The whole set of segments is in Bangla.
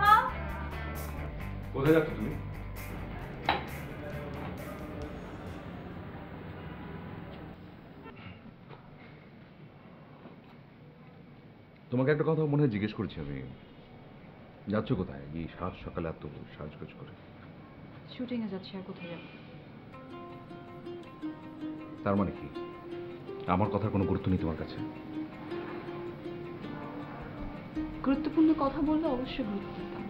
মামা। কোথায় যাচ্ছ তুমি? তোমাকে একটা কথা মনে হয় জিজ্ঞেস করছি আমি, যাচ্ছ কোথায় এই সাত সকালে এত সাজগোজ করে? শুটিং এ যাচ্ছি, আর কোথায় যাব? তার মানে কি আমার কথার কোনো গুরুত্ব নেই তোমার কাছে? গুরুত্বপূর্ণ কথা বললে অবশ্যই গুরুত্ব দিতাম।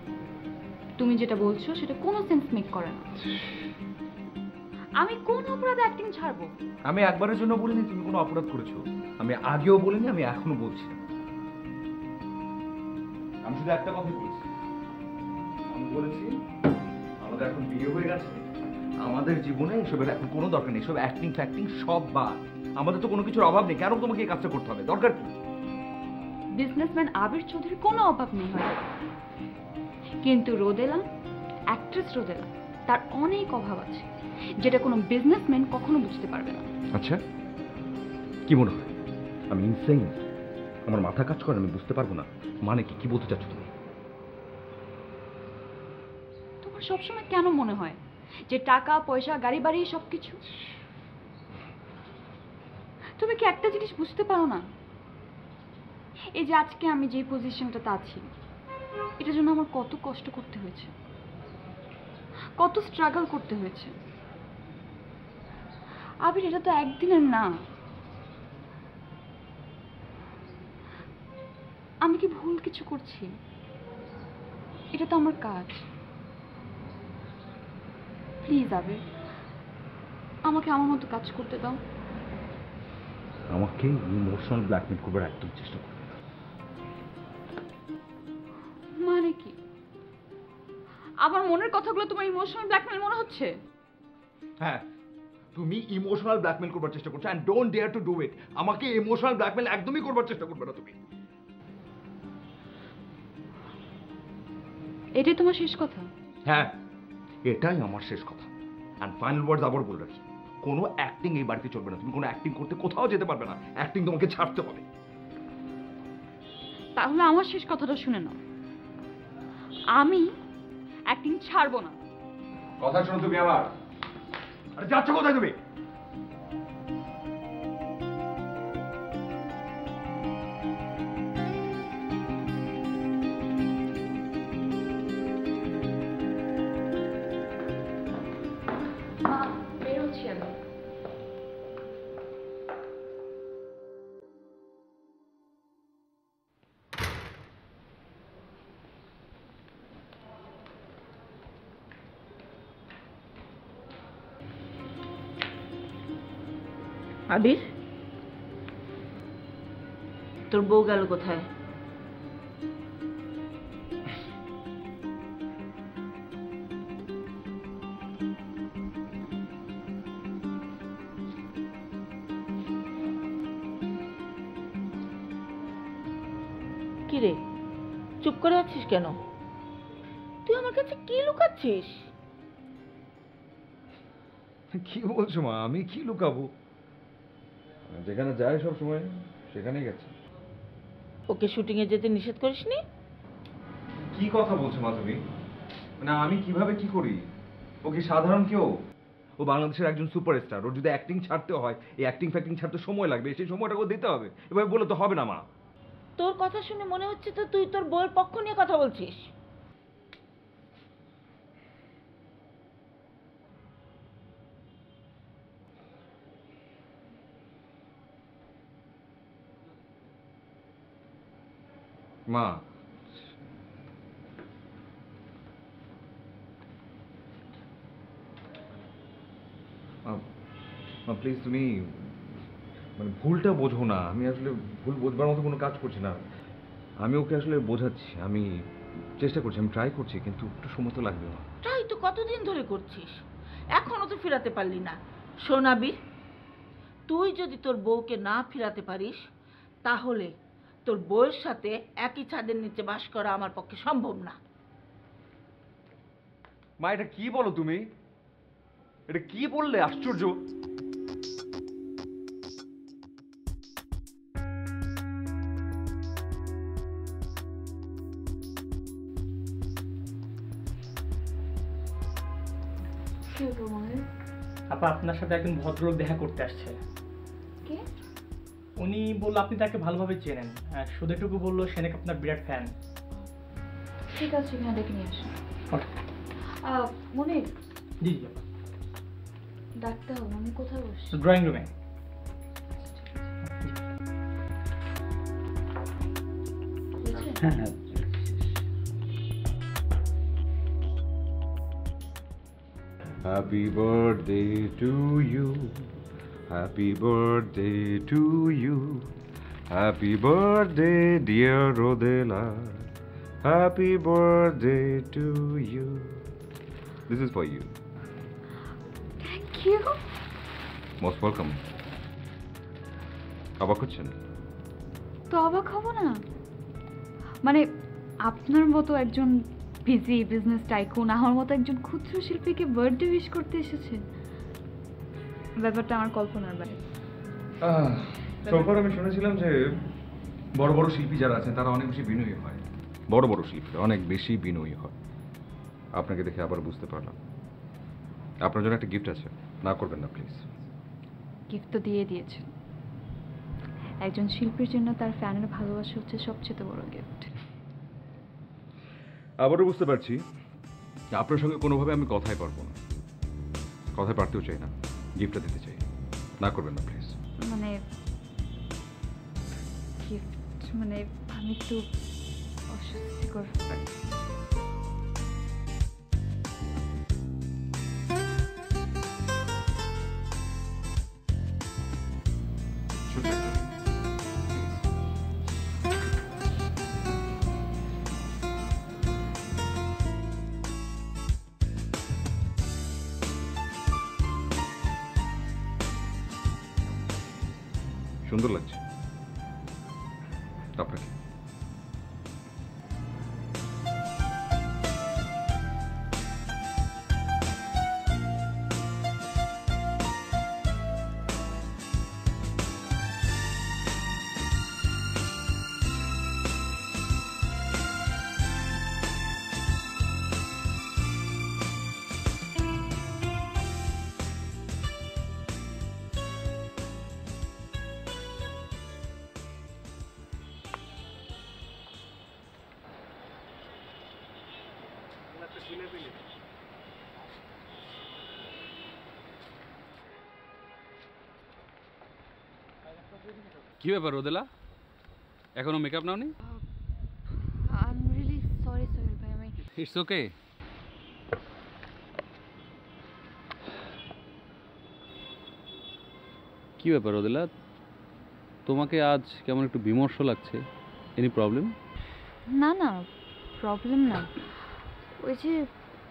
তুমি যেটা বলছো সেটা কোনো সেন্স মেক করে না। আমি কোন অপরাধে অ্যাক্টিং ছাড়বো? আমি একবারের জন্য বলিনি তুমি কোনো অপরাধ করেছো, আমি আগেও বলিনি, আমি এখনো বলছি না। আমি শুধু একটা কথাই বলেছি, আমি বলেছি আমাদের এখন বিয়ে হয়ে গেছে, আমাদের জীবনে এসবের এখন কোনো দরকার নেই, সব অ্যাক্টিং ফ্যাক্টিং সব বাদ। আমাদের তো কোনো কিছুর অভাব নেই, কেন তোমাকে এই কাজটা করতে হবে? দরকার কি? বিজনেসম্যান আবির চৌধুরীর কোনো অভাব নেই হয়তো, কিন্তু রোদেলা, অ্যাক্ট্রেস রোদেলা, তার অনেক অভাব আছে, যেটা কোনো বিজনেসম্যান কখনো বুঝতে পারবে না। আচ্ছা, কি মনে হয় আমি ইনসেইন? আমার মাথা কাজ করে, আমি বুঝতে পারবো না মানে কি? কি বলতে চাচ্ছ তুমি? তোমার সবসময় কেন মনে হয় যে টাকা পয়সা গাড়ি বাড়ি সবকিছু? তুমি কি একটা জিনিস বুঝতে পারো না? এই যে আজকে আমি যে পজিশনটাতে আছি, এটার জন্য আমার কত কষ্ট করতে হয়েছে, কত স্ট্রাগল করতে হয়েছে। আবির, এটা তো একদিনের না। আমি কি ভুল কিছু করছি? এটা তো আমার কাজ। প্লিজ আবির, আমাকে আমার মতো কাজ করতে দাও। আমাকে ইমোশনাল ব্ল্যাকমেল করবার একদম চেষ্টা করবে না। মানে কি? আমার মনের কথাগুলো তোমার ইমোশনাল ব্ল্যাকমেল মনে হচ্ছে? হ্যাঁ, তুমি ইমোশনাল ব্ল্যাকমেল করবার চেষ্টা করছো, and don't dare to do it. আমাকে ইমোশনাল ব্ল্যাকমেল একদমই করবার চেষ্টা করবে না তুমি। এটাই তোমার শেষ কথা? হ্যাঁ, এটাই আমার শেষ কথা। এন্ড ফাইনাল ওয়ার্ডস আবার বলে রাখি, কোনো অ্যাক্টিং এই বাড়িতে চলবে না। তুমি কোনো অ্যাক্টিং করতে কোথাও যেতে পারবে না, অ্যাক্টিং তোমাকে ছাড়তে হবে। তাহলে আমার শেষ কথাটা শুনে নাও, আমি অ্যাক্টিং ছাড়বো না। কথা শোনো তুমি আমার। আরে যাচ্ছ কোথায় তুমি? মা, বেরোচ্ছি আমি। আবির, তোর বউ গেল কোথায়? কিরে, চুপ করে আছিস কেন? তুই আমার কাছে কি লুকাচ্ছিস? কি বলছো মা? আমি কি লুকাবো? যেখানে যায় সব সময় সেখানেই গেছে। ওকে শুটিং এ যেতে নিষেধ করিসনি? কি কথা বলছো মা তুমি? মানে আমি কিভাবে কি করি? ও কি সাধারণ কেউ? ও বাংলাদেশের একজন সুপারস্টার। ওর যদি অ্যাক্টিং ছাড়তে হয়, এই অ্যাক্টিং ফ্যাক্টিং ছাড়তে সময় লাগবে, সেই সময়টাকে দিতে হবে। এভাবে বলে তো হবে না মা। তোর কথা শুনে মনে হচ্ছে তো তুই তোর বউয়ের পক্ষ নিয়ে কথা বলছিস। মা, প্লিজ তুমি মানে ভুলটা বোঝো না। আমি আসলে ভুল বোঝবার মতো কোনো কাজ করছি না। আমি ওকে আসলে বোঝাচ্ছি, আমি চেষ্টা করছি, আমি ট্রাই করছি, কিন্তু একটু সময় তো লাগবে না। তাই তো কতদিন ধরে করছিস, এখনো তো ফেরাতে পারলি না। শোন আবির, তুই যদি তোর বউকে না ফেরাতে পারিস, তাহলে তোর বউয়ের সাথে একই ছাদের নিচে বাস করা আমার পক্ষে সম্ভব না। মা, এটা কি বলো তুমি? এটা কি বললে? আশ্চর্য। কি হলো মনে? আপা আপনার সাথে একজন ভদ্রলোক দেখা করতে আসছে। কে? উনি বলল আপনি তাকে ভালোভাবে চেনেন, শুধু এটুকু বললো সে নাকি আপনার বিরাট ফ্যান। ঠিক আছে, এখানে ডেকে নিয়ে আসুন। মনে জি জি আপা। ডাক্তার আমি কোথায় বসছি? ড্রয়িং রুমে। হ্যাঁ হ্যাঁ। Happy birthday to you. Happy birthday to you. Happy birthday, dear Rodela. Happy birthday to you. This is for you. Thank you. Most welcome. অবাক হচ্ছেন? তো অবাক হব না, মানে আপনার মতো একজন বিজি বিজনেস টাইকুন আমার মতো একজন ক্ষুদ্র শিল্পীকে বার্থডে উইশ করতে এসেছে, ব্যাপারটা আমার কল্পনার বাইরে। সোফার আমি শুনেছিলাম যে বড় বড় শিল্পী যারা আছেন তারা অনেক বেশি বিনয়ী হয়। বড় বড় শিল্পী অনেক বেশি বিনয়ী হয়। আপনাকে দেখে আবার বুঝতে পারলাম। আপনার জন্য একটা গিফট আছে, না করবেন না প্লিজ। গিফট তো দিয়ে দিয়েছেন। একজন শিল্পীর জন্য তার ফ্যানের ভালোবাসা হচ্ছে সবচেয়ে বড় গিফট। আবারও বুঝতে পারছি আপনার সঙ্গে কোনোভাবে আমি কথাই পারবো না, কথায় পারতেও চাই না, গিফটটা দিতে চাই, না করবেন না প্লিজ। মানে গিফট মানে আমি একটু অস্বস্তিকর। সুন্দর লাগছে আপনাকে। কি ব্যাপার রোদেলা, এখনো মেকআপ নাওনি? I am really sorry Sohel ভাই, আমি ইটস ওকে। কি ব্যাপার রোদেলা, তোমাকে আজ কেমন একটু বিমর্ষ লাগছে? Any problem? না না প্রবলেম না, ওই যে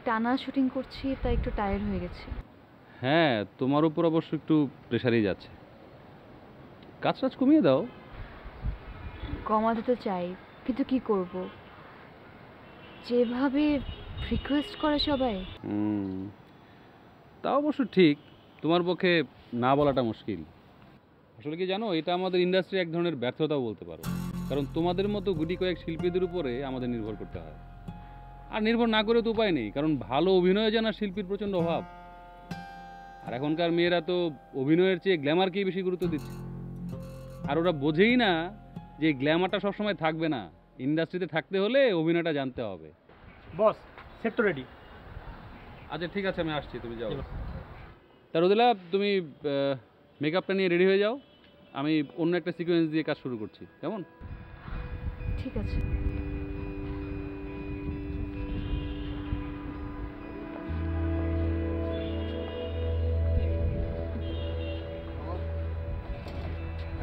টানা শুটিং করছি তাই একটু টায়ার্ড হয়ে গেছি। হ্যাঁ, তোমার উপর অবশ্য একটু প্রেশারেই যাচ্ছে, কাজ টাজ কমিয়ে দাও। কমাতে তো চাই, কিন্তু কি করব, যেভাবে রিকোয়েস্ট করে সবাই। তা অবশ্য ঠিক, তোমার পক্ষে না বলাটা মুশকিল। আসলে কি জানো, এটা আমাদের ইন্ডাস্ট্রি এক ধরনের ব্যর্থতাও বলতে পারো, কারণ তোমাদের মতো গুটি কয়েক শিল্পীদের উপরে আমাদের নির্ভর করতে হয়। আর নির্ভর না করে তো উপায় নেই, কারণ ভালো অভিনয় জানা শিল্পীর প্রচণ্ড অভাব। আর এখনকার মেয়েরা তো অভিনয়ের চেয়ে গ্ল্যামারকেই বেশি গুরুত্ব দিচ্ছে। আর ওরা বোঝেই না যে গ্ল্যামারটা সবসময় থাকবে না, ইন্ডাস্ট্রিতে থাকতে হলে অভিনয়টা জানতে হবে। বস সেট তো রেডি। আচ্ছা ঠিক আছে, আমি আসছি, তুমি যাও। তা রোদেলা, তুমি মেকআপটা নিয়ে রেডি হয়ে যাও, আমি অন্য একটা সিকোয়েন্স দিয়ে কাজ শুরু করছি, কেমন? ঠিক আছে।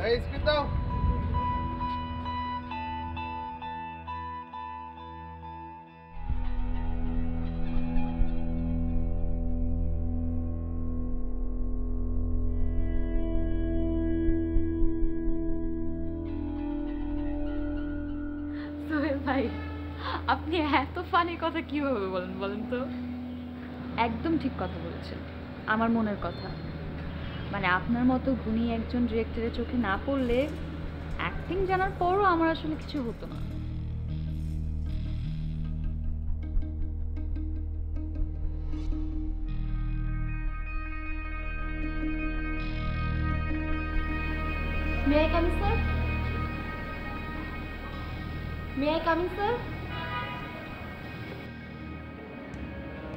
এই স্ক্রিপ্ট দাও। সোহেল ভাই, আপনি এত ফানি কথা কিভাবে বলেন বলেন তো? একদম ঠিক কথা বলেছেন, আমার মনের কথা। মানে আপনার মতো গুণী একজন ডিরেক্টরের চোখে না পড়লে অ্যাক্টিং জানার পরও আমার আসলে কিছু হতো না। May I come in, sir? May I come in, sir?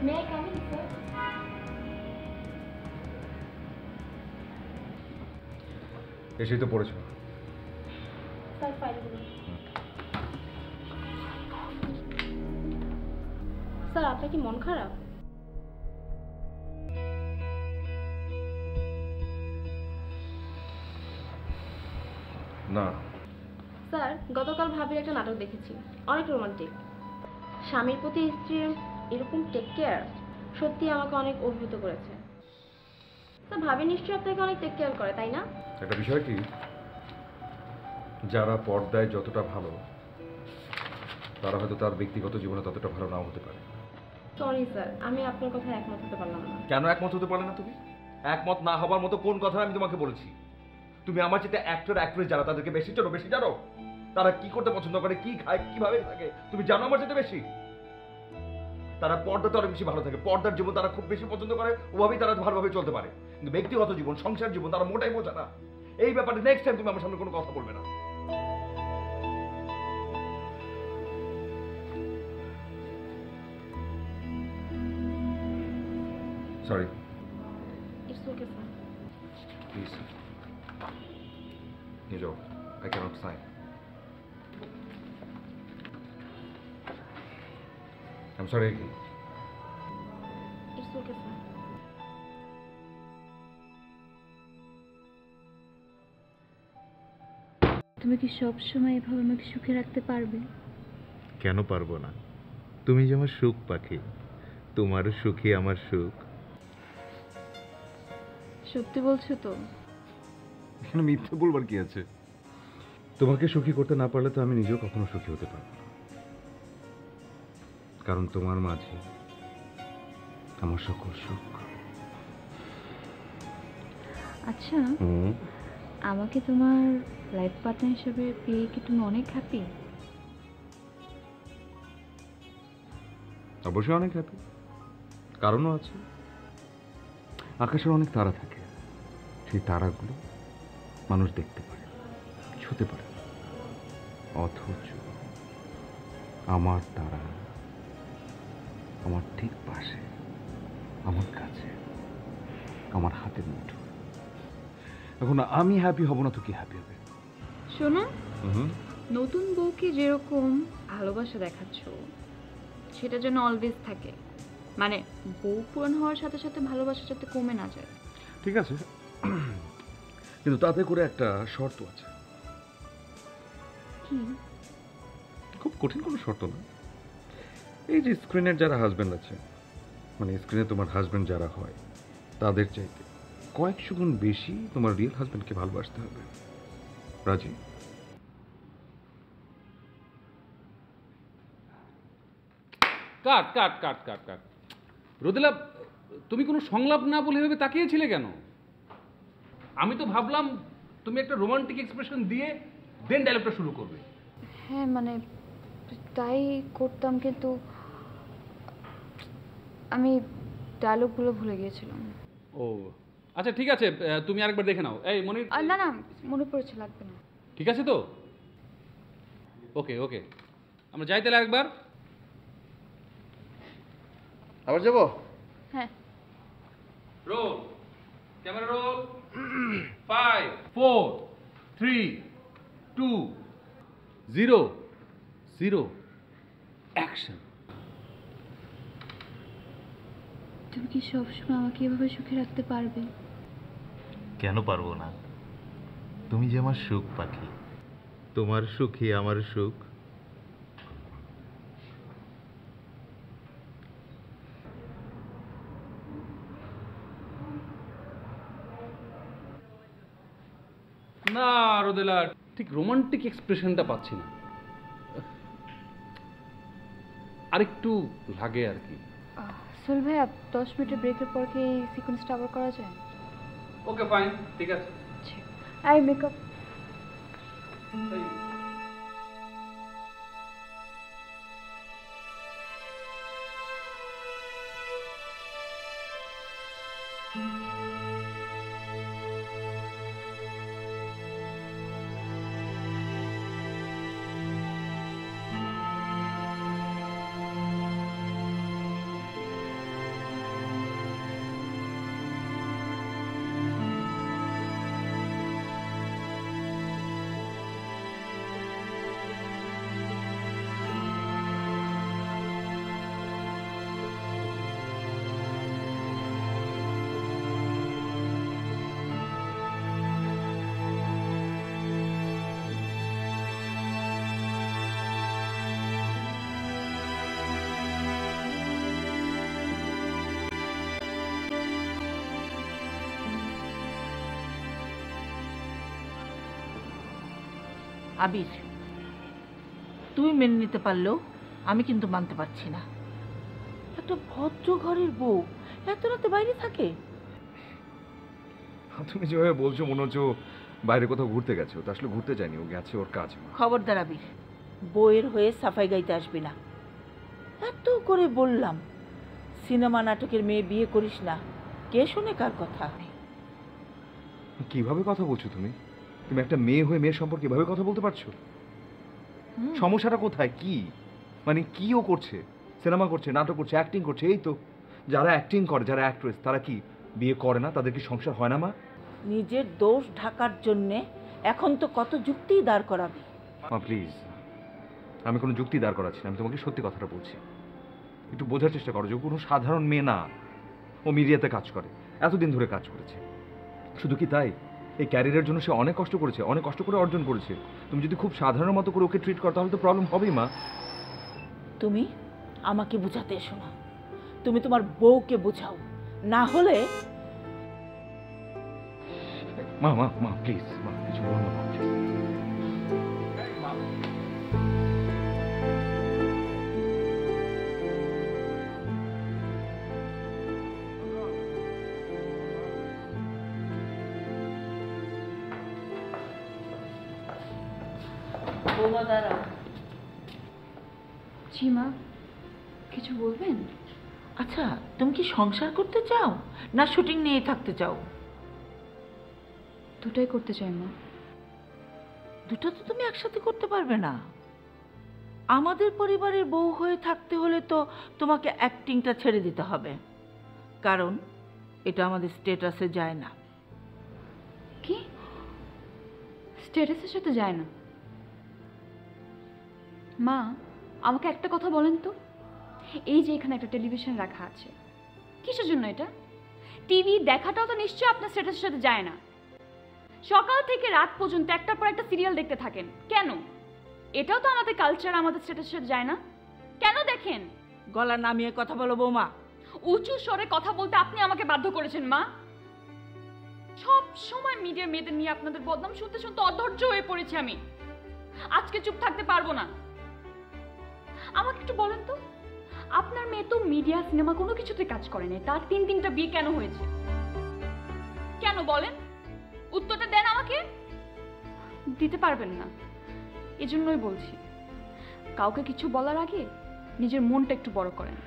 May I come in, sir? এসেই তো পড়েছ। স্যার ফাইলগুলো। স্যার আপনার কি মন খারাপ? না, স্যার গতকাল ভাবির একটা নাটক দেখেছি, অনেক রোমান্টিক। স্বামীর প্রতি স্ত্রীর এরকম টেক কেয়ার সত্যি আমাকে অনেক অভিভূত করেছে। স্যার ভাবি নিশ্চয়ই আপনাকে অনেক টেক কেয়ার করে, তাই না? একটা বিষয় কি, যারা পর্দায় যতটা ভালো তারা হয়তো তার ব্যক্তিগত জীবনে ততটা ভালো নাও হতে পারে। সরি স্যার, আমি আপনার কথায় একমত হতে পারলাম না। কেন একমত হতে পারলে না তুমি? একমত না হবার মতো কোন কথা আমি তোমাকে বলেছি? তুমি আমার চেয়ে অ্যাক্টর অ্যাক্ট্রেস যারা তাদেরকে বেশি জানো, তারা কি করতে পছন্দ করে, কি খায়, কিভাবে থাকে, তুমি জানো আমার চেয়ে বেশি। তারা পর্দাতে অনেক বেশি ভালো থাকে, পর্দার জীবন তারা খুব বেশি পছন্দ করে, ওভাবেই তারা ভালোভাবে চলতে পারে। কিন্তু ব্যক্তিগত জীবন, সংসার জীবন তারা মোটাই বোঝে না। এই ব্যাপারে নেক্সট টাইম তুমি আমার সামনে কোনো কথা বলবে না। Sorry. It's okay sir. Please নিয়ে যাও, I can't sign. I am sorry. It's okay sir. তুমি কি সব সময় এভাবে আমাকে সুখে রাখতে পারবে? কেন পারবো না? তুমি যে আমার সুখ পাখি, তোমার সুখই আমার সুখ। সত্যি বলছো তো? এখানে মিথ্যে বলবার কি আছে? তোমাকে সুখী করতে না পারলে তো আমি নিজেও কখনো সুখী হতে পারবো না। কারণ তোমার মাঝে আমার সকল সুখ। আচ্ছা, আমাকে তোমার লাইফ পার্টনার হিসেবে পেয়ে কি তুমি অনেক হ্যাপি? অবশ্যই অনেক হ্যাপি, কারণও আছে। আকাশের অনেক তারা থাকে, সেই তারাগুলো মানুষ দেখতে পারে, ছুঁতে পারে, অথচ আমার তারা আমার ঠিক পাশে, আমার কাছে, আমার হাতের মুঠো। এখন আমি হ্যাপি হব না তো কি হ্যাপি হবে? শোনো, নতুন বউকে যেরকম ভালোবাসা দেখাচ্ছ সেটা যেন অলওয়েজ থাকে, মানে বউ পূরণ হওয়ার সাথে সাথে ভালোবাসা যাতে কমে না যায়। ঠিক আছে, কিন্তু তাতে করে একটা শর্ত আছে। কি? খুব কঠিন কোনো শর্ত না। এই যে স্ক্রিনের যারা হাজব্যান্ড আছে, মানে স্ক্রিনে তোমার হাজব্যান্ড যারা হয় তাদের চাইতে কয়েকশো গুণ বেশি তোমার রিয়েল হাজব্যান্ডকে ভালোবাসতে হবে। রাজি? কাট কাট কাট কাট কাট। রোদেলা, তুমি কোনো সংলাপ না বলে এভাবে তাকিয়েছিলে কেন? আমি তো ভাবলাম তুমি একটা রোমান্টিক এক্সপ্রেশন দিয়ে দেন ডায়লগটা শুরু করবে। হ্যাঁ মানে তাই করতাম, কিন্তু আমি ডায়লগগুলো ভুলে গিয়েছিলাম। ও আচ্ছা ঠিক আছে, তুমি আরেকবার দেখে নাও। এই মনির, না না, মনে পড়েছে, লাগবে না। ঠিক আছে তো? ওকে ওকে, আমরা যাই তাহলে আরেকবার। আবার যাবো? হ্যাঁ। Roll camera, roll 5 4 3 2 0 0 action. তুমি কি সবসময় আমাকে এভাবে সুখে রাখতে পারবে? কেন পারবো না? তুমি যে আমার সুখ পাখি, তোমার সুখই আমার সুখ। না রোদেলা, ঠিক রোমান্টিক এক্সপ্রেশনটা পাচ্ছি না, আরেকটু লাগে আর কি। সোহেল ভাইয়া, 10 মিনিটের ব্রেকের পর কি এই সিকোয়েন্সটা আবার করা যায়? ওকে ফাইন, ঠিক আছে। Eye makeup. আবির, তুই মেনে নিতে পারলেও আমি কিন্তু মানতে পারছি না। একটা ভদ্র ঘরের বউ এত রাতে বাইরে থাকে? তুমি যেভাবে বলছো মনে হচ্ছে ও বাইরে কোথাও ঘুরতে গেছে। ও তো আসলে ঘুরতে যায়নি, ও গেছে ওর কাজ। খবরদার আবির, বউয়ের হয়ে সাফাই গাইতে আসবি না। এত করে বললাম সিনেমা নাটকের মেয়ে বিয়ে করিস না, কে শুনে কার কথা? কিভাবে কথা বলছো তুমি? তুমি একটা মেয়ে হয়ে মেয়ের সম্পর্কে এভাবে কথা বলতে পারছো? সমস্যাটা কোথায়? কি মানে কি ও করছে? সিনেমা করছে, নাটক করছে, অ্যাক্টিং করছে, এই তো। যারা অ্যাক্টিং করে, যারা অ্যাক্ট্রেস, তারা কি বিয়ে করে না? তাদের কি সংসার হয় না মা? নিজের দোষ ঢাকার জন্যে এখন তো কত যুক্তি দাঁড় করাবি। মা প্লিজ, আমি কোনো যুক্তি দাঁড় করাচ্ছি না, আমি তোমাকে সত্যি কথাটা বলছি। একটু বোঝার চেষ্টা করো যে ও কোনো সাধারণ মেয়ে না। ও মিডিয়াতে কাজ করে, এতদিন ধরে কাজ করেছে। শুধু কি তাই, এই ক্যারিয়ারের জন্য সে অনেক কষ্ট করেছে, অনেক কষ্ট করে অর্জন করেছে। তুমি যদি খুব সাধারণ মতো করে ওকে ট্রিট করো তাহলে তো প্রবলেম হবেই মা। তুমি আমাকে বুঝাতে এসো না, তুমি তোমার বউকে বুঝাও, না হলে। মা মা মা প্লিজ, মা কিছু বলো না, প্লিজ। বৌমা দাঁড়াও। জি মা, কিছু বলবেন? আচ্ছা, তুমি কি সংসার করতে চাও না শুটিং নিয়ে থাকতে চাও? দুটাই করতে চাই মা। দুটো তো তুমি একসাথে করতে পারবে না। আমাদের পরিবারের বউ হয়ে থাকতে হলে তো তোমাকে অ্যাক্টিংটা ছেড়ে দিতে হবে, কারণ এটা আমাদের স্ট্যাটাসে যায় না। কি? স্ট্যাটাসের সাথে যায় না? মা, আমাকে একটা কথা বলেন তো, এই যে এখানে একটা টেলিভিশন রাখা আছে, কিসের জন্য এটা? টিভি দেখাটাও তো নিশ্চয়ই আপনার স্ট্যাটাসের সাথে যায় না। সকাল থেকে রাত পর্যন্ত একটার পর একটা সিরিয়াল দেখতে থাকেন কেন? এটাও তো আমাদের কালচার, আমাদের স্ট্যাটাসের সাথে যায় না। কেন দেখেন? গলা নামিয়ে কথা বলো বৌমা। উঁচু স্বরে কথা বলতে আপনি আমাকে বাধ্য করেছেন মা। সব সময় মিডিয়া মেয়েদের নিয়ে আপনাদের বদনাম শুনতে শুনতে অধৈর্য হয়ে পড়েছি আমি। আজকে চুপ থাকতে পারবো না। আমাকে একটু বলেন তো, আপনার মেয়ে তো মিডিয়া সিনেমা কোনো কিছুতে কাজ করে নাই, তার 3টা বিয়ে কেন হয়েছে? কেন বলেন? উত্তরটা দেন আমাকে। দিতে পারবেন না, এজন্যই বলছি, কাউকে কিছু বলার আগে নিজের মনটা একটু বড় করেন।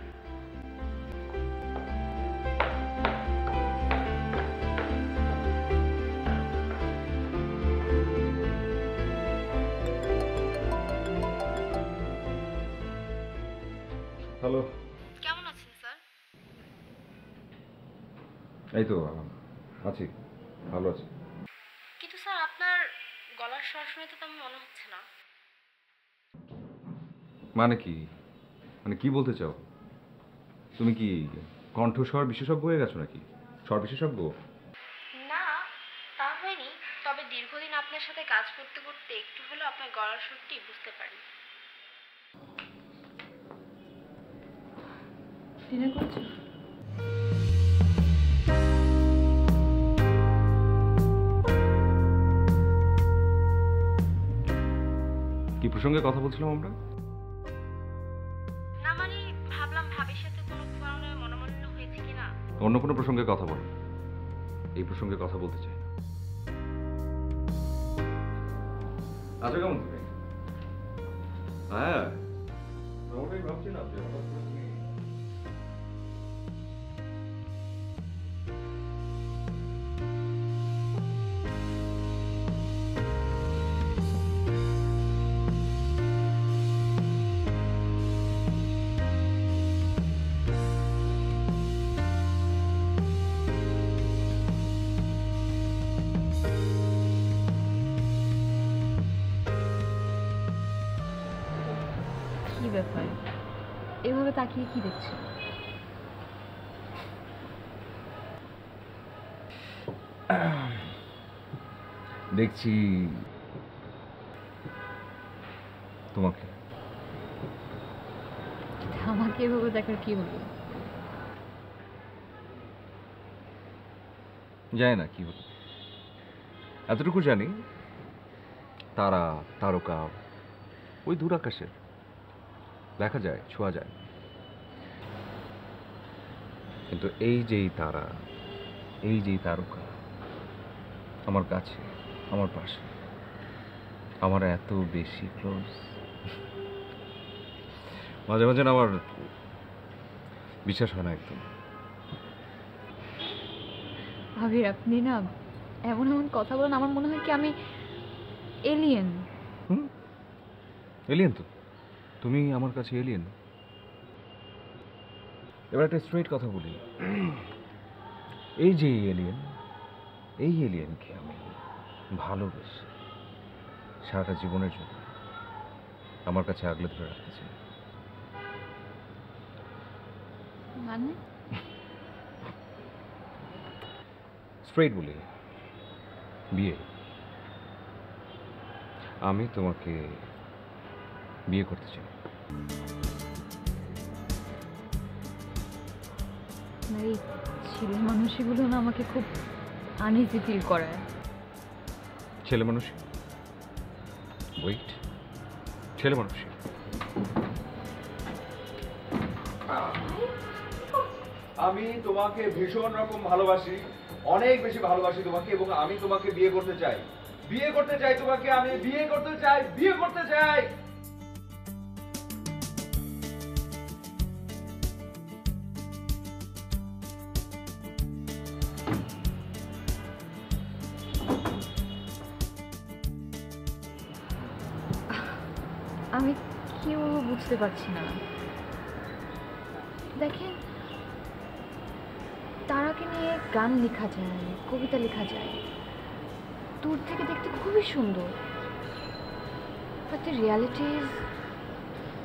হ্যালো, কেমন আছেন স্যার? এই তো আছি, ভালো আছি। কিন্তু স্যার আপনার গলার স্বর শুনে তো তেমন মনে হচ্ছে না। মানে কি? মানে কি বলতে চাও? তুমি কি কণ্ঠস্বর বিশেষজ্ঞ হয়ে গেছো নাকি? স্বর বিশেষজ্ঞ? না, তা হয়নি, তবে দীর্ঘদিন আপনার সাথে কাজ করতে করতে একটু হলেও আপনার গলার সুরটি বুঝতে পারি। ডিনার করছো? কি প্রসঙ্গে কথা বলছিলাম আমরা? না মানে ভাবলাম ভাবির সাথে কোনো কারণে মনোমালিন্য হয়েছে কিনা। অন্য কোনো প্রসঙ্গে কথা বলো, এই প্রসঙ্গে কথা বলতে চাই না। আচ্ছা, কেমন তুমি? হ্যাঁ, ওটাই ভাবছি না যে হঠাৎ করে তুমি। কি ব্যাপার, এভাবে তাকিয়ে কি দেখছো? দেখছি তোমাকে। আমাকে এভাবে দেখার কি হলো? জানি না কি হলো, এতটুকু জানি তারা, তারকা ওই দূর আকাশের, দেখা যায়, ছোঁয়া যায়। কিন্তু এই যেই তারা, এই যেই তারকা আমার কাছে, আমার পাশে, আমার এত বেশি ক্লোজ, মাঝে মাঝে না আমার বিশ্বাস হয় না একদম। ভাবির আপনি না এমন এমন কথা বলেন, আমার মনে হয় কি আমি এলিয়েন। এলিয়েন তো, তুমি আমার কাছে এলিয়েন। এবার একটা স্ট্রেট কথা বলি, এই যে এলিয়েন, এই এলিয়েনকে আমি ভালোবেসে সারাটা জীবনের জন্য আমার কাছে আগলে ধরে রাখতে চাই। মানে স্ট্রেট বলি, বিয়ে। আমি তোমাকে বিয়ে করতে চাই। এই ছেলে মানুষগুলো না আমাকে খুব আনইজি ফিল করায়। ছেলে মানুষ? ওয়েট, ছেলে মানুষ? আমি তোমাকে ভীষণ রকম ভালোবাসি, অনেক বেশি ভালোবাসি তোমাকে, এবং আমি তোমাকে বিয়ে করতে চাই। বিয়ে করতে চাই তোমাকে, আমি বিয়ে করতে চাই, বিয়ে করতে চাই। আমি কি বলবো বুঝতে পারছি না। দেখেন, তারাকে নিয়ে গান লেখা যায়, কবিতা লেখা যায়, দূর থেকে দেখতে খুবই সুন্দর। But the reality is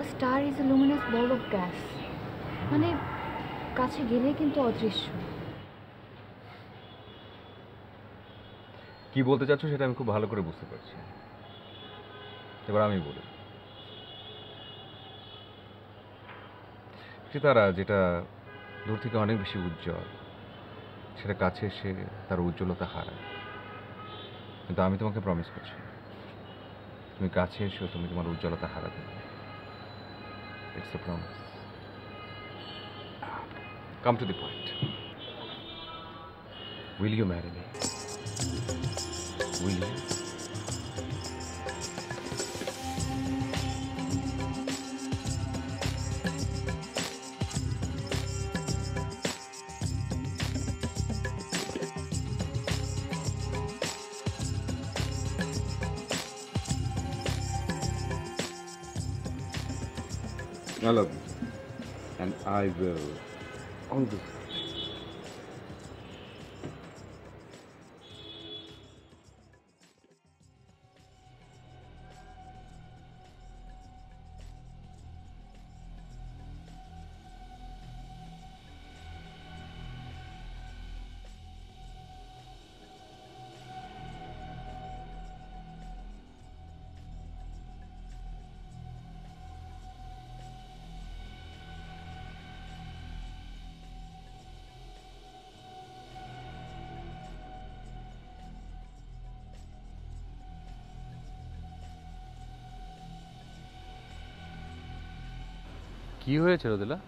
a star is a Luminous ball of gas. মানে কাছে গেলে কিন্তু অদৃশ্য। কি বলতে চাচ্ছ সেটা আমি খুব ভালো করে বুঝতে পারছি। এবার আমি বলি, তারা যেটা দূর থেকে অনেক বেশি উজ্জ্বল, সেটা কাছে এসে তার উজ্জ্বলতা হারায়। কিন্তু আমি তোমাকে প্রমিস করছি, তুমি কাছে এসেও তুমি তোমার উজ্জ্বলতা হারাবে না। It's a promise. Come to the point. Will you marry me? Will you? I love you, and I will always. কি হয়েছে রোদেলা?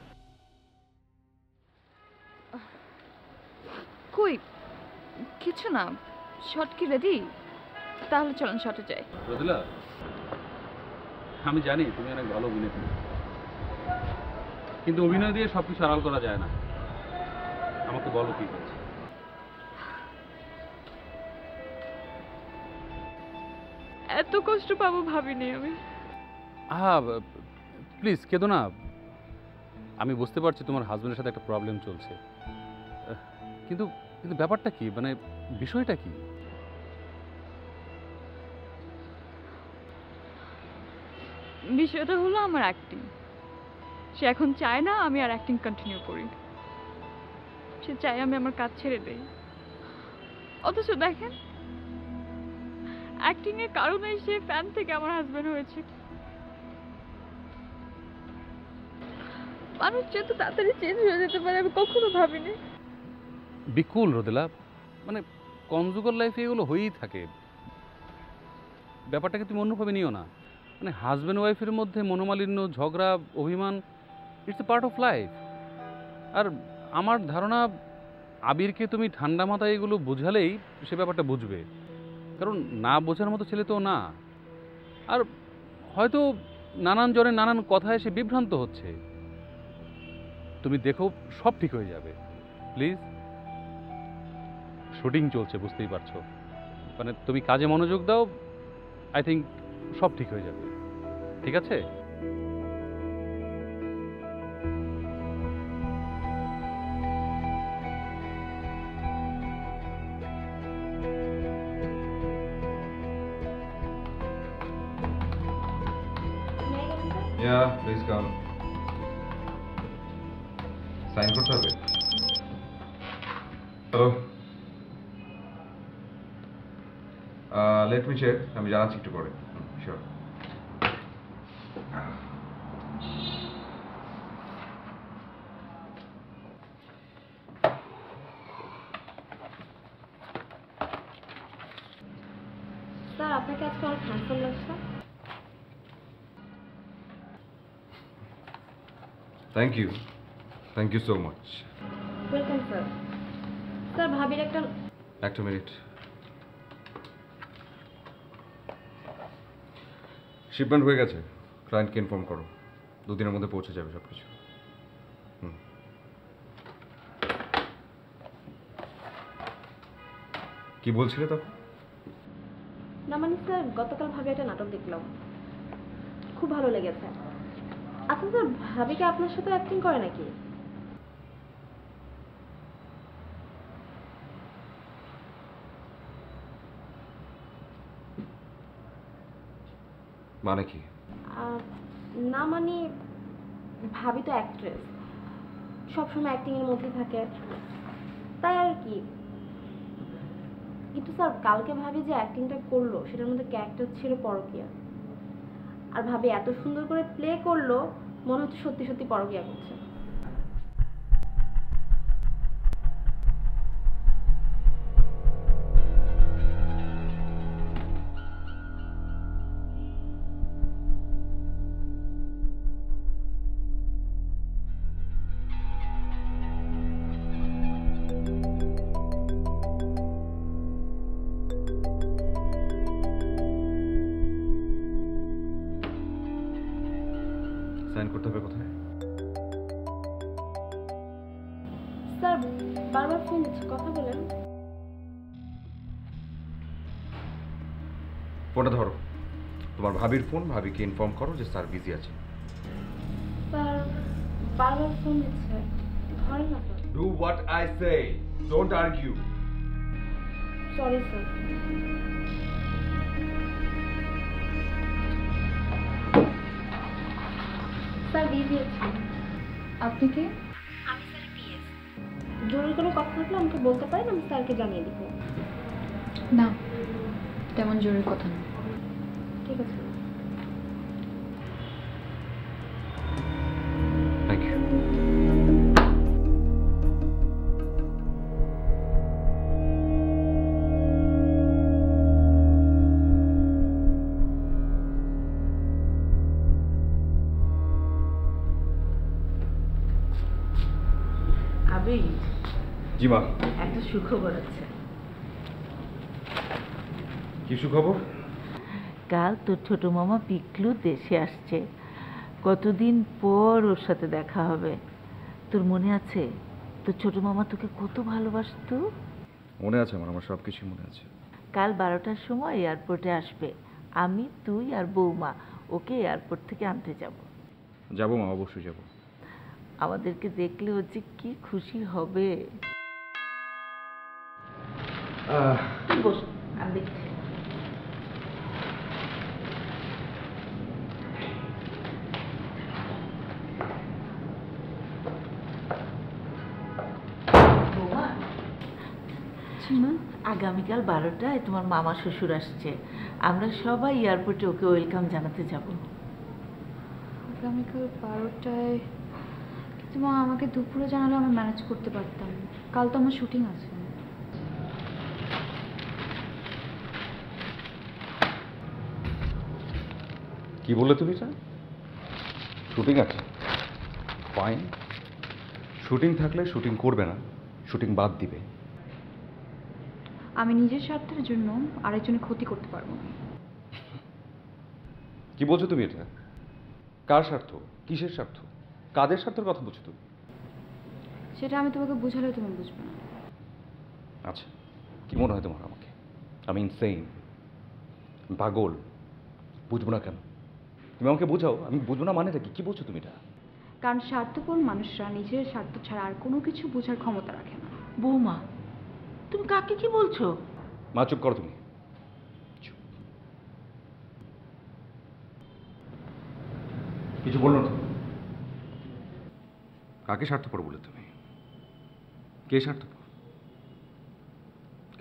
কই কিছু না। শট কি রেডি? তাহলে চলুন শটে যাই। রোদেলা, আমি জানি তুমি অনেক ভালো অভিনেত্রী, কিন্তু অভিনয় দিয়ে সবকিছু আড়াল করা যায় না। আমাকে বলো কি হয়েছে। এত কষ্ট পাবো ভাবিনি আমি। প্লিজ কেঁদো না। আমি বুঝতে পারছি তোমার হাজবেন্ডের সাথে একটা প্রবলেম চলছে, কিন্তু কিন্তু ব্যাপারটা কি, মানে বিষয়টা কি? বিষয়টা হলো আমার অ্যাক্টিং। সে এখন চায় না আমি আর অ্যাক্টিং কন্টিনিউ করি। সে চায় আমি আমার কাজ ছেড়ে দেই। অথচ দেখেন, অ্যাক্টিং এর কারণে সে ফ্যান থেকে আমার হাজবেন্ড হয়েছে। মানুষ যত তাড়াতাড়ি চেঞ্জ হয়ে যেতে পারে আমি কখনো ভাবিনি। বিকুল রোদেলা, মানে কনজুগাল লাইফে এগুলো হয়েই থাকে। ব্যাপারটাকে তুমি অন্যভাবে নিও না। মানে হাজব্যান্ড ওয়াইফের মধ্যে মনোমালিন্য, ঝগড়া, অভিমান, it's a part of life. আর আমার ধারণা আবিরকে তুমি ঠান্ডা মাথায় এগুলো বোঝালেই সে ব্যাপারটা বুঝবে, কারণ না বোঝার মতো ছেলে তো না। আর হয়তো নানান জনের নানান কথায় সে বিভ্রান্ত হচ্ছে। তুমি দেখো সব ঠিক হয়ে যাবে, প্লিজ। শুটিং চলছে, বুঝতেই পারছো, মানে তুমি কাজে মনোযোগ দাও, আই থিঙ্ক সব ঠিক হয়ে যাবে। ঠিক আছে? Yeah, please come. সাইন করতে হবে? হ্যালো, লেট মি চেক, আমি জানাচ্ছি একটু পরে। শিওর। স্যার আপনাকে আজকে অনেক হ্যান্ডসাম লাগছে। Thank you so much. Welcome sir. Sir ভাবির একটা মিনিট। শিপমেন্ট হয়ে গেছে, ক্লায়েন্টকে ইনফর্ম করো, 2 দিনের মধ্যে পৌঁছে যাবে সব কিছু। কি বলছিলে তখন? না মানে স্যার গতকাল ভাবি একটা নাটক দেখলাম, খুব ভালো লেগেছে। আচ্ছা স্যার ভাবি কি আপনার সাথে অ্যাক্টিং করে নাকি? মানে কি? না মানে ভাবি তো অ্যাক্ট্রেস, সবসময় অ্যাক্টিংয়ের মধ্যে থাকে, তাই আর কি। কিন্তু স্যার কালকে ভাবি যে অ্যাক্টিংটা করলো সেটার মধ্যে ক্যারেক্টার ছিল পরকীয়া, আর ভাবি এত সুন্দর করে প্লে করলো মনে হচ্ছে সত্যি সত্যি পরকীয়া করছে। সাইন করতে হবে কোথায়? স্যার বারবার ফোন দিচ্ছে, কথা বলেন। ফোনটা ধরো, তোমার ভাবির ফোন, ভাবিকে ইনফর্ম করো যে স্যার বিজি আছে। স্যার বারবার ফোন দিচ্ছে, ধরেন না sir. Do what I say, don't argue. Sorry sir. Sir busy আছি। আপনি কে? আমি স্যারের পিএস। জরুরি কোনো কথা থাকলে আমাকে বলতে পারেন, আমি স্যারকে জানিয়ে দিব। না, তেমন জরুরি কথা না। ঠিক আছে। Thank you. আবি, জি মা। একটা সুখবর আছে। কি সুখবর? কাল তোর ছোট মামা পিকলু দেশে আসছে, কতদিন পর ওর সাথে দেখা হবে। তোর মনে আছে তোর ছোট মামা তোকে কত ভালোবাসতো? মনে আছে আমার সব কিছুই মনে আছে। কাল 12টার সময় এয়ারপোর্টে আসবে, আমি, তুই আর বৌমা ওকে এয়ারপোর্ট থেকে আনতে যাব। যাবো মা, অবশ্যই যাবো। আমাদেরকে দেখলে ও যে কি খুশি হবে। বস, আমি দেখছি। আগামীকাল 12টায় তোমার মামা শ্বশুর আসছে, আমরা সবাই এয়ারপোর্টে ওকে ওয়েলকাম জানাতে যাব। আগামীকাল 12টায়? কিন্তু মা আমাকে দুপুরে জানালে আমি ম্যানেজ করতে পারতাম, কাল তো আমার শুটিং আছে। কি বললে তুমি স্যার? শুটিং আছে, ফাইন। শুটিং থাকলে শুটিং করবে না, শুটিং বাদ দিবে। আমি নিজের স্বার্থের জন্য আরেকজনের ক্ষতি করতে পারবো না। কি বলছো তুমি এটা? কার স্বার্থ? কিসের স্বার্থ? কাদের স্বার্থের কথা বলছো তুমি? সেটা আমি তোমাকে বুঝালেও তুমি বুঝবে না। আচ্ছা, কি মনে হয় তোমার আমাকে? আমি ইনসেইন, পাগল? বুঝবো না কেন? তুমি আমাকে বোঝাও, আমি বুঝবো না মানেটা কি? কি বলছো তুমি এটা? কারণ স্বার্থপর মানুষরা নিজের স্বার্থ ছাড়া আর কোনো কিছু বোঝার ক্ষমতা রাখে না। বৌমা, তুমি কাকে কি বলছো? মা চুপ করো তুমি। চুপ। কিছু বললো না? কাকে স্বার্থপর বলে তুমি? কে স্বার্থপর?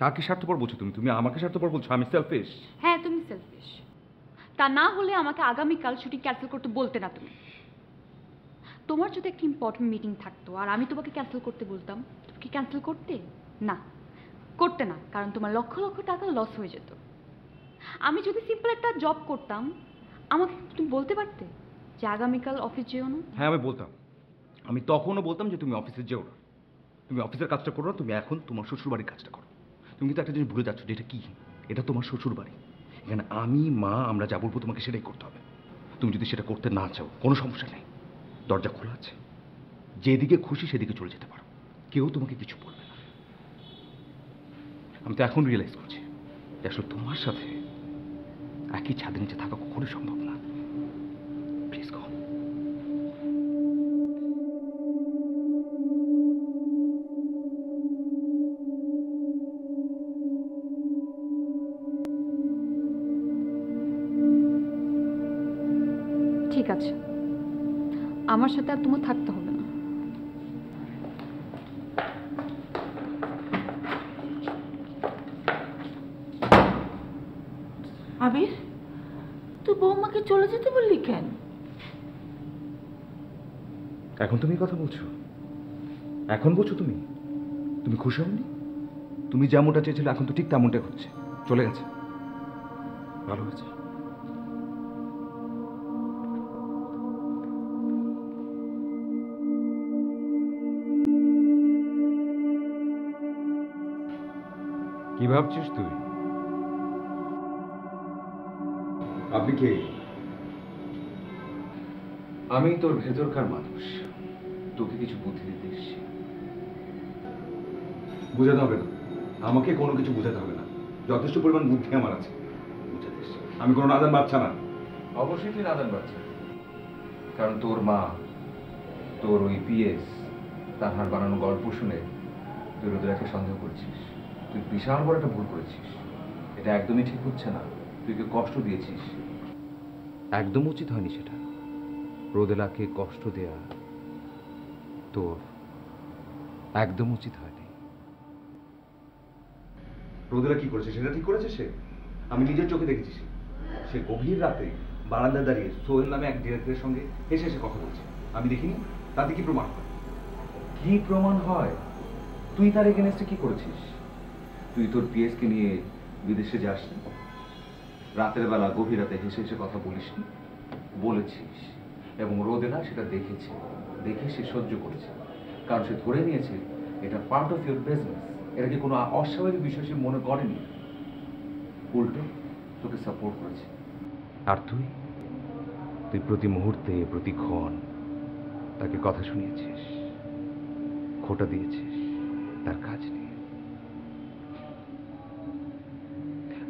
কাকে স্বার্থপর বলছো তুমি? তুমি আমাকে স্বার্থপর বলছো? আমি সেলফিশ? হ্যাঁ, তুমি সেলফিশ। তা না হলে আমাকে আগামীকাল শুটিং ক্যান্সেল করতে বলতে না তুমি। তোমার যদি একটা ইম্পর্টেন্ট মিটিং থাকতো আর আমি তোমাকে ক্যান্সেল করতে বলতাম, তুমি কি ক্যান্সেল করতে? না, করতে না, কারণ তোমার লক্ষ লক্ষ টাকা লস হয়ে যেত। আমি যদি সিম্পল একটা জব করতাম, আমাকে তুমি বলতে পারতে যে আগামীকাল অফিস যেও না। হ্যাঁ, আমি বলতাম। আমি তখনও বলতাম যে তুমি অফিসে যেও না, তুমি অফিসের কাজটা করো না, তুমি এখন তোমার শ্বশুরবাড়ির কাজটা করো। তুমি কিন্তু একটা জিনিস ভুলে যাচ্ছ যে এটা কি, এটা তোমার শ্বশুরবাড়ি। এখানে আমি, মা, আমরা যা বলবো তোমাকে সেটাই করতে হবে। তুমি যদি সেটা করতে না চাও, কোনো সমস্যা নেই, দরজা খোলা আছে, যেদিকে খুশি সেদিকে চলে যেতে পারো, কেউ তোমাকে কিছু বলবে না। আমি তো এখন রিয়েলাইজ করছি যে আসলে তোমার সাথে একই ছাদের নিচে থাকা কখনোই সম্ভব না। Please go. ঠিক আছে, আমার সাথে আর তোমার থাকতে হবে না। আবির, তুই বৌমাকে চলে যেতে বললি কেন? এখন তুমি কথা বলছো? এখন বলছো তুমি? তুমি খুশি হওনি? তুমি যেমনটা চেয়েছিলে এখন তো ঠিক তেমনটাই হচ্ছে। চলে গেছে, ভালো হয়েছে। কি ভাবছিস তুই? আপনি কে? আমি তোর ভেতরকার মানুষ, তোকে কিছু বুদ্ধি দিতে এসেছি। বুঝাতে হবে না, আমাকে কোনো কিছু বুঝাতে হবে না, যথেষ্ট পরিমাণ বুদ্ধি আমার আছে। বুঝাতে এসেছি, আমি কোনো নাদান বাচ্চা না। অবশ্যই তুই নাদান বাচ্চা, কারণ তোর মা, তোর ওই পিএস, তার হার বানানো গল্প শুনে তুই রোদেলাকে সন্দেহ করছিস। তুই বিশাল বড় একটা ভুল করেছিস, এটা একদমই ঠিক হচ্ছে না। তুই কে কষ্ট দিয়েছিস, একদম উচিত হয়নি সেটা। রোদেলাকে কষ্ট দেয়া তোর একদম উচিত হয়নি। রোদেলা কি করেছে সেটা ঠিক করেছে সে, আমি নিজের চোখে দেখেছি। সে গভীর রাতে বারান্দায় দাঁড়িয়ে সোহেল নামে এক ডিরেক্টরের সঙ্গে হেসে হেসে কথা বলছে, আমি দেখিনি। তাতে কি প্রমাণ হয়? কি প্রমাণ হয়? তুই তার এগেনস্টে কি করেছিস? তুই তোর পিএসকে নিয়ে বিদেশে যাস, রাতের বেলা গভীর রাতে হেসে হেসে কথা বলিসনি? বলেছিস, এবং রোদেলা সেটা দেখেছে, দেখে সে সহ্য করেছে, কারণ সে ধরে নিয়েছে এটা পার্ট অফ ইউর বিজনেস। এটাকে কোনো অস্বাভাবিক বিষয় সে মনে করেনি, উল্টো তোকে সাপোর্ট করেছে। আর তুই তুই প্রতি মুহূর্তে প্রতিক্ষণ তাকে কথা শুনিয়েছিস, খোটা দিয়েছিস তার কাজ নিয়ে।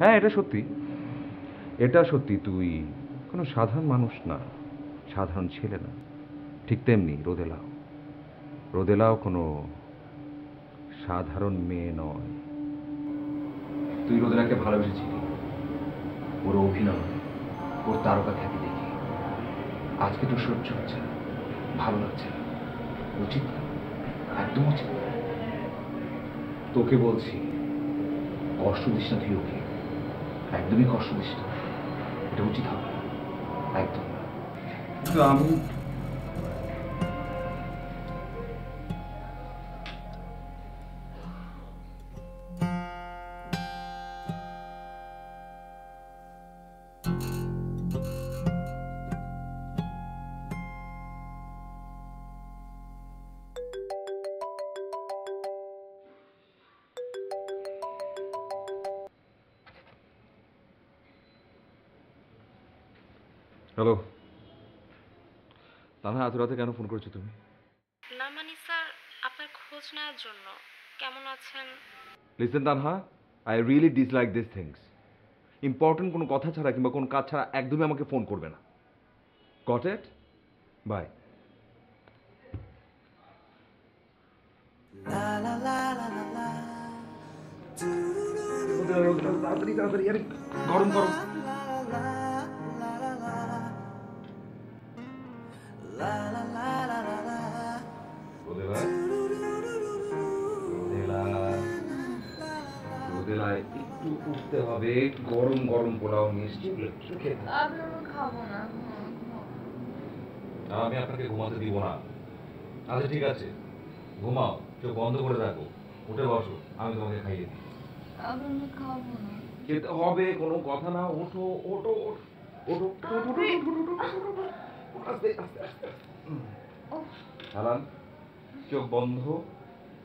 হ্যাঁ, এটা সত্যি, এটা সত্যি। তুই কোনো সাধারণ মানুষ না, সাধারণ ছেলে না। ঠিক তেমনি রোদেলাও কোনো সাধারণ মেয়ে নয়। তুই রোদেলাকে ভালোবেসেছিলি ওর অভিনয়, ওর তারকা খ্যাতি দেখে। আজকে তো সহ্য হচ্ছে না, ভালো লাগছে না, উচিত না, একদম উচিত না। তোকে বলছি, কষ্ট দিস না তুই ওকে, একদমই কষ্ট দিস না, এটা উচিত হবে না, একদম না। কিন্তু আমি হ্যালো তানহা, এত রাতে কেন ফোন করেছো তুমি? না মানে স্যার, আপনার খোঁজ নেওয়ার জন্য। কেমন আছেন? Listen Tanha, I really dislike this things. Important কোনো কথা ছাড়া কিংবা কোনো কাজ ছাড়া একদমই আমাকে ফোন করবে না। Got it? বাই। তাড়াতাড়ি তাড়াতাড়ি, আরে গরম গরম। একটু উঠতে হবে, গরম গরম পোলাও মিষ্টি একটু খেতে। খাবো না। আমি আপনাকে ঘুমাতে দিব না। আচ্ছা ঠিক আছে, ঘুমাও, চোখ বন্ধ করে রাখো, উঠে বসো, আমি তোমাকে খাইয়ে দিই। আমি খাবো না। খেতে হবে, কোনো কথা না, ওঠো ওঠো ওঠো ওঠো। আস্তে আস্তে আস্তে। হারান, চোখ বন্ধ,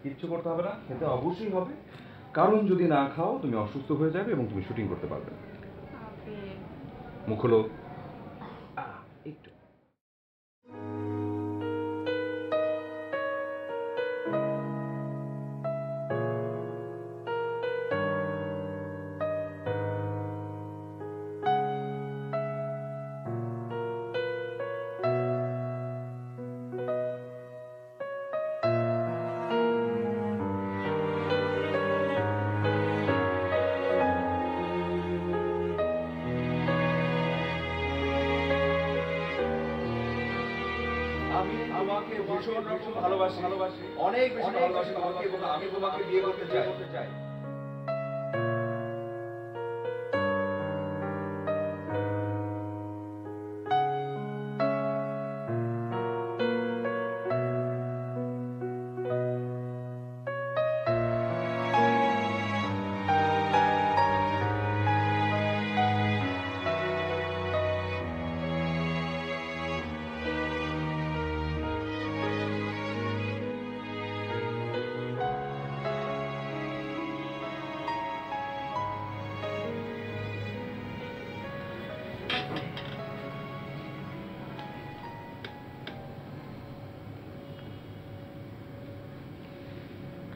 কিচ্ছু করতে হবে না, খেতে অবশ্যই হবে, কারণ যদি না খাও তুমি অসুস্থ হয়ে যাবে এবং তুমি শুটিং করতে পারবে না। মুখ হলো একটু। আমি তোমাকে ভীষণ রকম ভালোবাসি, অনেক বেশি ভালোবাসি তোমাকে এবং আমি তোমাকে বিয়ে করতে চাই।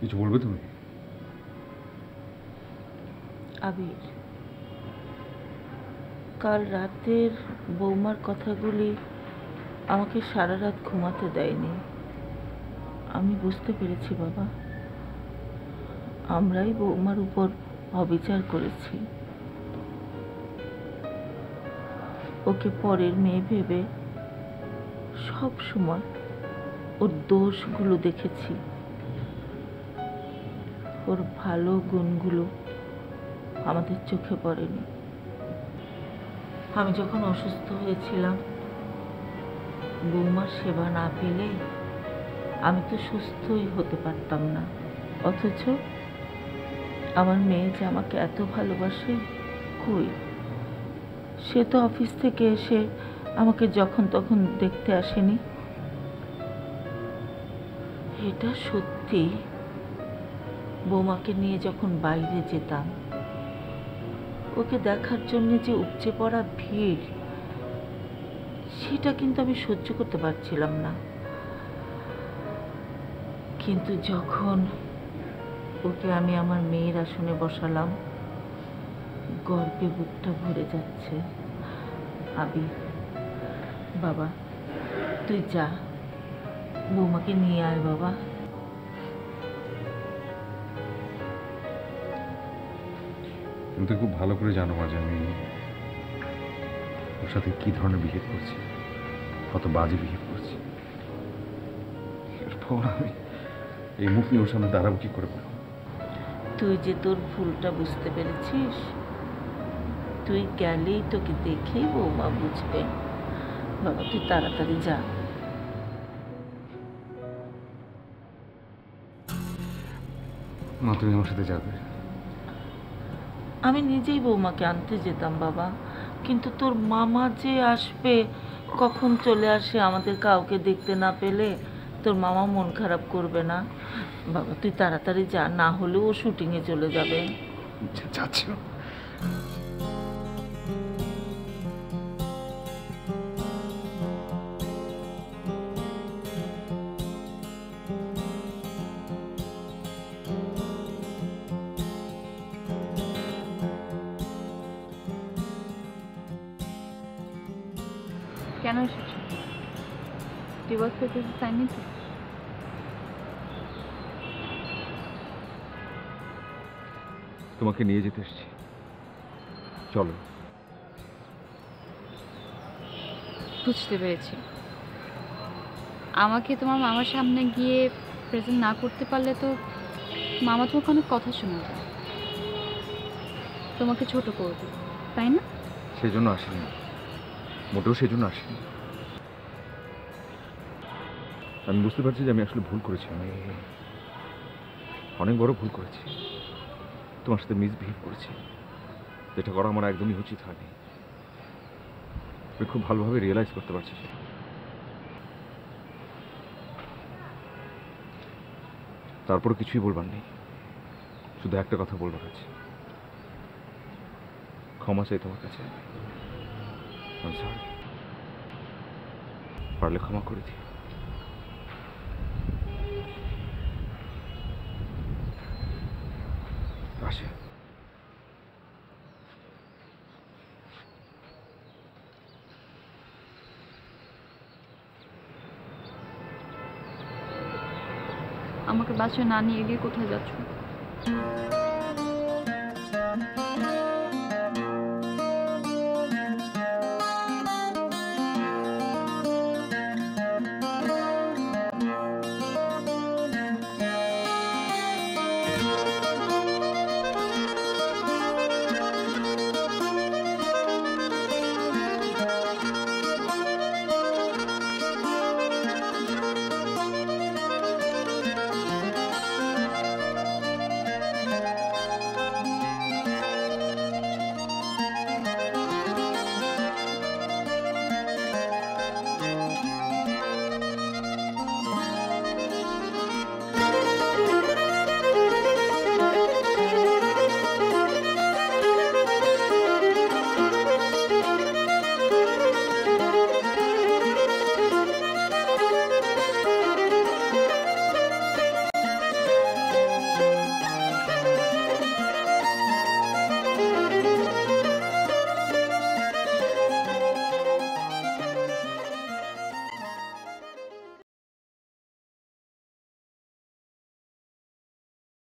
কিছু বলবে তুমি? আবির, কাল রাতের বৌমার কথাগুলি আমাকে সারা রাত ঘুমাতে দেয়নি। আমি বুঝতে পেরেছি বাবা, আমরাই বৌমার উপর অবিচার করেছি। ওকে পরের মেয়ে ভেবে সব সময় ওর দোষগুলো দেখেছি, ওর ভালো গুণগুলো আমাদের চোখে পড়েনি। আমি যখন অসুস্থ হয়েছিলাম, বৌমার সেবা না পেলে আমি তো সুস্থই হতে পারতাম না। অথচ আমার মেয়ে যে আমাকে এত ভালোবাসে, কই, সে তো অফিস থেকে এসে আমাকে যখন তখন দেখতে আসেনি। এটা সত্যি, বৌমাকে নিয়ে যখন বাইরে যেতাম, ওকে দেখার জন্য যে উপচে পড়া ভিড়, সেটা কিন্তু আমি সহ্য করতে পারছিলাম না। কিন্তু যখন ওকে আমি আমার মেয়ের আসনে বসালাম, গর্বে বুকটা ভরে যাচ্ছে। আবির বাবা, তুই যা, বৌমাকে নিয়ে আয় বাবা। তুমি তো খুব ভালো করে জানো আজ আমি ওর সাথে কি ধরনের বিহেভ করছি, কত বাজে বিহেভ করছি। এরপর আমি এই মুখ নিয়ে ওর সামনে দাঁড়াবো কি করে বলো? তুই যে তোর ভুলটা বুঝতে পেরেছিস, তুই গেলেই তোকে দেখেই বৌমা বুঝবে। বাবা তুই তাড়াতাড়ি যা। মা তুমি আমার সাথে যাবে? আমি নিজেই বৌমাকে আনতে যেতাম বাবা, কিন্তু তোর মামা যে আসবে, কখন চলে আসে আমাদের কাউকে দেখতে না পেলে, তোর মামা মন খারাপ করবে না? বাবা তুই তাড়াতাড়ি যা, না হলে ও শুটিংয়ে চলে যাবে। যাচ্ছি। কেন এসেছো? ডিভোর্স পেপারস সাইন নিতে? তোমাকে নিয়ে যেতে এসেছি, চলো। বুঝতে পেরেছি। আমাকে তোমার মামার সামনে গিয়ে প্রেজেন্ট না করতে পারলে তো মামা তোমাকে অনেক কথা শোনাবে, তোমাকে ছোট করবে, তাই না? সেজন্য আসিনি, মোটেও সেজন্য আসিনি। আমি বুঝতে পারছি যে আমি আসলে ভুল করেছি, আমি অনেক বড় ভুল করেছি। তোমার সাথে মিসবিহেভ করেছি, যেটা করা আমার একদমই উচিত হয়নি। আমি খুব ভালোভাবে রিয়েলাইজ করতে পারছি সেটা। তারপরে কিছুই বলবার নেই, শুধু একটা কথা বলবার আছে, ক্ষমা চাই তোমার কাছে। আমি সরি, পারলে ক্ষমা করে দিও। আসে। আমাকে বাসায় না নিয়ে গিয়ে কোথায় যাচ্ছ?